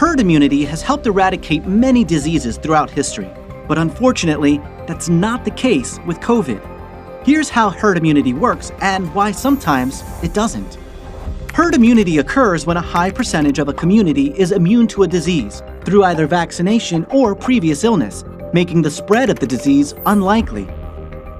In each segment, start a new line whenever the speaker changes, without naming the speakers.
Herd immunity has helped eradicate many diseases throughout history, but unfortunately, that's not the case with COVID. Here's how herd immunity works and why sometimes it doesn't. Herd immunity occurs when a high percentage of a community is immune to a disease through either vaccination or previous illness, making the spread of the disease unlikely.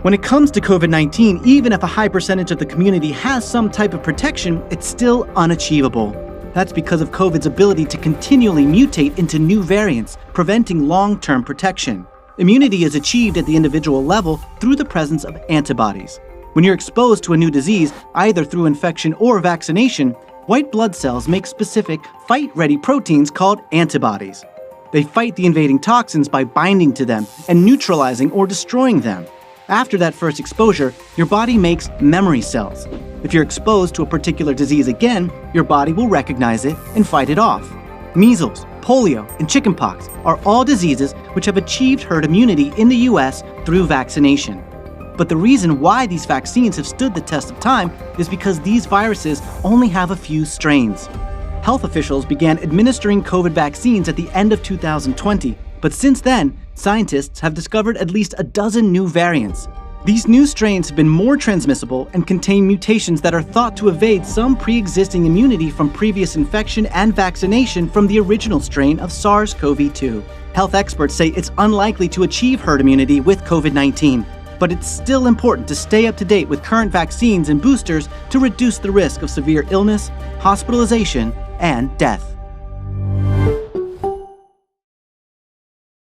When it comes to COVID-19, even if a high percentage of the community has some type of protection, it's still unachievable. That's because of COVID's ability to continually mutate into new variants, preventing long-term protection. Immunity is achieved at the individual level through the presence of antibodies. When you're exposed to a new disease, either through infection or vaccination, white blood cells make specific, fight-ready proteins called antibodies. They fight the invading toxins by binding to them and neutralizing or destroying them. After that first exposure, your body makes memory cells. If you're exposed to a particular disease again, your body will recognize it and fight it off. Measles, polio, and chickenpox are all diseases which have achieved herd immunity in the US through vaccination. But the reason why these vaccines have stood the test of time is because these viruses only have a few strains. Health officials began administering COVID vaccines at the end of 2020, but since then, scientists have discovered at least a dozen new variants. These new strains have been more transmissible and contain mutations that are thought to evade some pre-existing immunity from previous infection and vaccination from the original strain of SARS-CoV-2. Health experts say it's unlikely to achieve herd immunity with COVID-19, but it's still important to stay up to date with current vaccines and boosters to reduce the risk of severe illness, hospitalization, and death.